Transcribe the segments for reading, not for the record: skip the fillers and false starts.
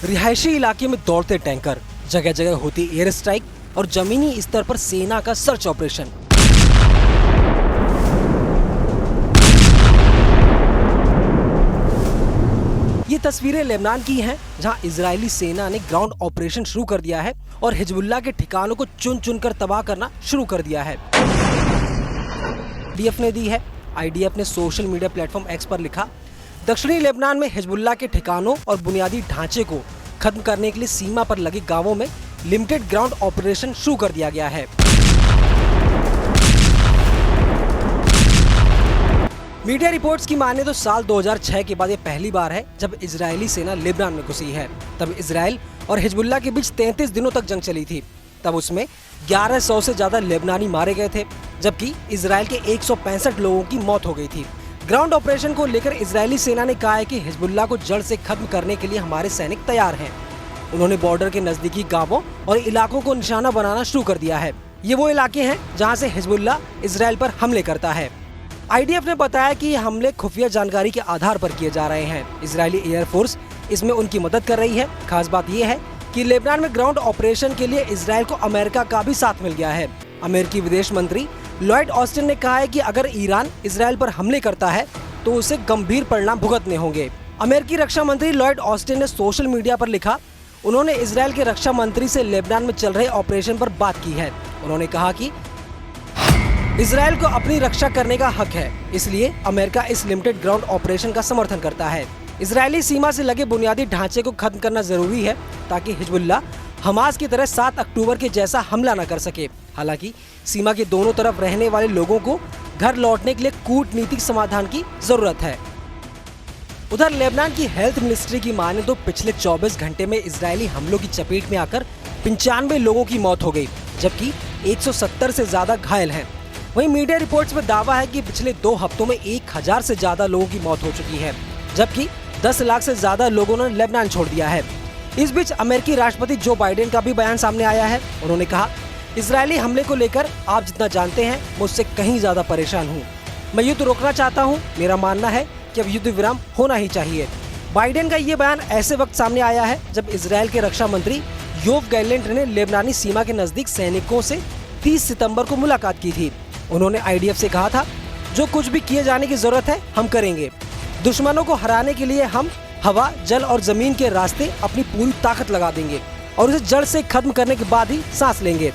रिहायशी इलाके में दौड़ते टैंकर, जगह जगह होती एयर स्ट्राइक और जमीनी स्तर पर सेना का सर्च ऑपरेशन। ये तस्वीरें लेबनान की हैं, जहां इजरायली सेना ने ग्राउंड ऑपरेशन शुरू कर दिया है और हिजबुल्लाह के ठिकानों को चुन चुन कर तबाह करना शुरू कर दिया है। आईडीएफ ने दी है। आईडीएफ ने सोशल मीडिया प्लेटफॉर्म एक्स पर लिखा, दक्षिणी लेबनान में हिजबुल्लाह के ठिकानों और बुनियादी ढांचे को खत्म करने के लिए सीमा पर लगे गांवों में लिमिटेड ग्राउंड ऑपरेशन शुरू कर दिया गया है। मीडिया रिपोर्ट्स की माने तो साल 2006 के बाद ये पहली बार है जब इजरायली सेना लेबनान में घुसी है। तब इजरायल और हिजबुल्लाह के बीच 33 दिनों तक जंग चली थी। तब उसमें 1100 से ज्यादा लेबनानी मारे गए थे, जबकि इजरायल के 165 लोगों की मौत हो गई थी। ग्राउंड ऑपरेशन को लेकर इजरायली सेना ने कहा है कि हिजबुल्लाह को जड़ से खत्म करने के लिए हमारे सैनिक तैयार हैं। उन्होंने बॉर्डर के नजदीकी गांवों और इलाकों को निशाना बनाना शुरू कर दिया है। ये वो इलाके हैं जहां से हिजबुल्लाह इजरायल पर हमले करता है। आईडीएफ ने बताया कि ये हमले खुफिया जानकारी के आधार पर किए जा रहे हैं। इजरायली एयरफोर्स इसमें उनकी मदद कर रही है। खास बात यह है कि लेबनान में ग्राउंड ऑपरेशन के लिए इजरायल को अमेरिका का भी साथ मिल गया है। अमेरिकी विदेश मंत्री लॉयड ऑस्टिन ने कहा है कि अगर ईरान इजरायल पर हमले करता है तो उसे गंभीर परिणाम भुगतने होंगे। अमेरिकी रक्षा मंत्री लॉयड ऑस्टिन ने सोशल मीडिया पर लिखा, उन्होंने इजरायल के रक्षा मंत्री से लेबनान में चल रहे ऑपरेशन पर बात की है। उन्होंने कहा कि इजरायल को अपनी रक्षा करने का हक है, इसलिए अमेरिका इस लिमिटेड ग्राउंड ऑपरेशन का समर्थन करता है। इजरायली सीमा से लगे बुनियादी ढांचे को खत्म करना जरूरी है ताकि हिजबुल्लाह हमास की तरह 7 अक्टूबर के जैसा हमला न कर सके। हालांकि सीमा के दोनों तरफ रहने वाले लोगों को घर लौटने के लिए कूटनीतिक समाधान की जरूरत है। उधर लेबनान की हेल्थ मिनिस्ट्री की माने तो पिछले 24 घंटे में इजरायली हमलों की चपेट में आकर 95 लोगों की मौत हो गई, जबकि 170 से ज्यादा घायल हैं। वहीं मीडिया रिपोर्ट्स में दावा है कि पिछले 2 हफ्तों में 1000 से ज्यादा लोगों की मौत हो चुकी है, जबकि 10 लाख से ज्यादा लोगों ने लेबनान छोड़ दिया है। इस बीच अमेरिकी राष्ट्रपति जो बाइडेन का भी बयान सामने आया है। उन्होंने कहा, इजरायली हमले को लेकर आप जितना जानते हैं मुझसे कहीं ज्यादा परेशान हूँ। मैं युद्ध रोकना चाहता हूँ। मेरा मानना है कि अब युद्ध विराम होना ही चाहिए। बाइडेन का ये बयान ऐसे वक्त सामने आया है जब इजरायल के रक्षा मंत्री योव गैलेंट ने लेबनानी सीमा के नजदीक सैनिकों से 30 सितंबर को मुलाकात की थी। उन्होंने आईडीएफ से कहा था, जो कुछ भी किए जाने की जरूरत है हम करेंगे। दुश्मनों को हराने के लिए हम हवा, जल और जमीन के रास्ते अपनी पूरी ताकत लगा देंगे और उसे जड़ से खत्म करने के बाद ही सांस लेंगे।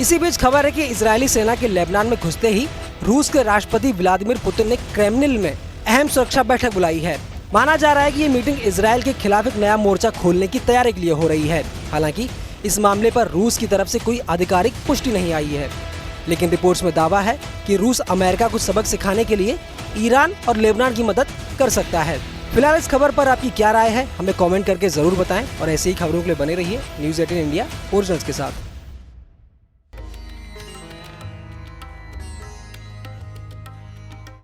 इसी बीच खबर है कि इजरायली सेना के लेबनान में घुसते ही रूस के राष्ट्रपति व्लादिमीर पुतिन ने क्रेमलिन में अहम सुरक्षा बैठक बुलाई है। माना जा रहा है कि ये मीटिंग इजरायल के खिलाफ एक नया मोर्चा खोलने की तैयारी के लिए हो रही है। हालांकि इस मामले पर रूस की तरफ से कोई आधिकारिक पुष्टि नहीं आई है, लेकिन रिपोर्ट्स में दावा है कि रूस अमेरिका को सबक सिखाने के लिए ईरान और लेबनान की मदद कर सकता है। फिलहाल इस खबर पर आपकी क्या राय है, हमें कमेंट करके जरूर बताएं और ऐसी ही खबरों के लिए बने रहिए न्यूज़ 18 इंडिया ओरिजिनल्स के साथ।